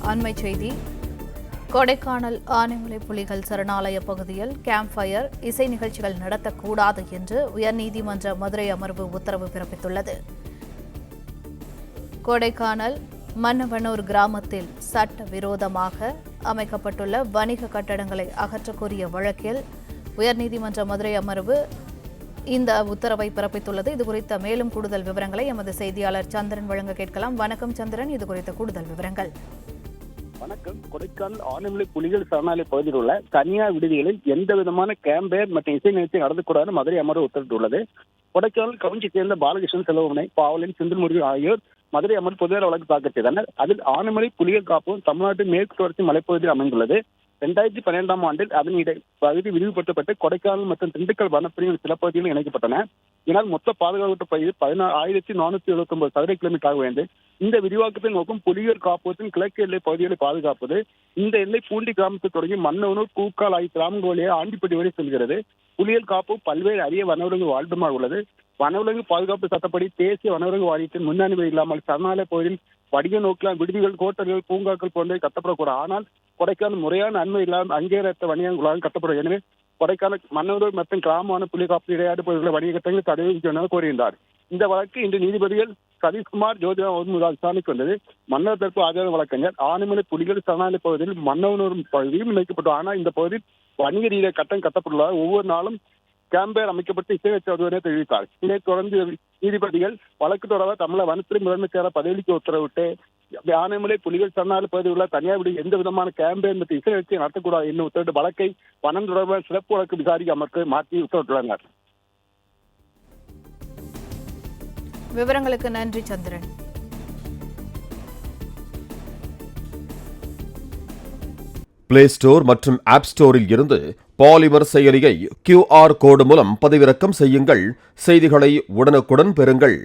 அண்மைச் செய்தி. கொடைக்கானல் ஆனைமலை புலிகள் சரணாலய பகுதியில் கேம்ப் ஃபயர் இசை நிகழ்ச்சிகள் நடத்தக்கூடாது என்று உயர்நீதிமன்ற மதுரை அமர்வு உத்தரவு பிறப்பித்துள்ளது. கொடைக்கானல் மன்னவனூர் கிராமத்தில் சட்டவிரோதமாக அமைக்கப்பட்டுள்ள வணிக கட்டடங்களை அகற்றக்கோரிய வழக்கில் உயர்நீதிமன்ற மதுரை அமர்வு இந்த உத்தரவை பிறப்பித்துள்ளது. இதுகுறித்த மேலும் கூடுதல் விவரங்களை எமது செய்தியாளர் சந்திரன் வழங்க கேட்கலாம். வணக்கம் சந்திரன், இது குறித்த கூடுதல் விவரங்கள். வணக்கம். கொடைக்கானல் ஆனைமலை புலிகள் சரணாலய பகுதியில் உள்ள தனியார் விடுதிகளில் எந்த விதமான கேம்பேர் மற்றும் இசை நிகழ்ச்சி நடத்தக்கூடாது மதுரை அமர்வு உத்தரவிட்டுள்ளது. கொடைக்கானல் கவுஞ்சி சேர்ந்த பாலகிருஷ்ணன், செல்வமனை, பாவலன், செந்தில்முருகன் ஆகியோர் மதுரை அமர்வு பொதுவாக வழக்கு தாக்கல் செய்தனர். அதில் ஆனைமலை புலிகள் காப்பகம் தமிழ்நாட்டின் மேற்கு தொடர்ச்சி மலைப்பகுதியில் அமைந்துள்ளது. 2012ஆம் ஆண்டில் அதன் பகுதி விரிவுபடுத்தப்பட்டு கொடைக்கானல் மற்றும் திண்டுக்கல் வனப்பிரிவின் சில பகுதிகளில் இணைக்கப்பட்டன. இதனால் மொத்த பாதுகாப்பு பகுதி 14,479 சதுர கிலோமீட்டர் ஆக வேண்டும். இந்த விரிவாக்கத்தின் நோக்கம் புலிகள் காப்பகத்தின் கிழக்கு எல்லை பகுதிகளை பாதுகாப்பது. இந்த எல்லை பூண்டி கிராமத்தில் தொடங்கி மன்னவனூர், கூக்கால் ஆகிய கிராமங்கள் வழியாக ஆண்டிப்பட்டி வரை செல்கிறது. புலிகள் காப்பகம் பல்வேறு அரிய வனவிலங்கு வாழ்விடமாக உள்ளது. வனவிலங்கு பாதுகாப்பு சட்டப்படி தேசிய வனவிலங்கு வாரியத்தின் முன்னனுமதி இல்லாமல் சரணாலய பகுதியில் வணிக நோக்கில் விடுதிகள், ஹோட்டல்கள், பூங்காக்கள் போன்றவை கட்டப்படக்கூடாது. ஆனால் கொடைக்கானல் முறையான அண்மை இல்லாமல் அங்கீகரித்த வணிகங்களாக கட்டப்படும். எனவே கொடைக்கானல் மன்னவனூர் மற்றும் கிராமமான புலிகாப்பு இடையாடு பகுதிகளில் வணிக கட்டங்களை தடை விதிக்க கோருகின்றார். இந்த வழக்கு இன்று நீதிபதிகள் சதீஷ்குமார், ஜோதிரா முதல் விசாரணைக்கு வந்தது. மன்னர் தரப்பு ஆஜரான வழக்கறிஞர் ஆனைமலை புலிகள் சரணாலய பகுதியில் மன்னவனூர் பகுதியும் இணைக்கப்பட்டது. ஆனால் இந்த பகுதியில் வணிக ரீதியாக கட்டம் கட்டப்பட்டுள்ளதால் ஒவ்வொரு நாளும் கேம்பேர் அமைக்கப்பட்டு இசை வச்சு தெரிவித்தார். இதைத் தொடர்ந்து நீதிபதிகள் வழக்கு தொடர்பாக தமிழக வனத்துறை முதன்மை செயலர் பதவிக்கு உத்தரவிட்டு ஆனைமலை புலிகள் சரணாலய பகுதியில் உள்ள தனியார் விடுதி எந்த விதமான கேம்பேர் மற்றும் இசை நிகழ்ச்சியை நடத்தக்கூடாது என்று உத்தரவிட்டு வழக்கை வனம் தொடர்பாக சிறப்பு வழக்கு விசாரிக்க அமர்வு மாற்றி உத்தரவிட்டுள்ளனர். விவரங்களுக்கு நன்றி சந்திரன். பிளே ஸ்டோர் மற்றும் ஆப் ஸ்டோரில் இருந்து பாலிமர் செயலியை QR கோடு மூலம் பதிவிறக்கம் செய்யுங்கள். செய்திகளை உடனுக்குடன் பெறுங்கள்.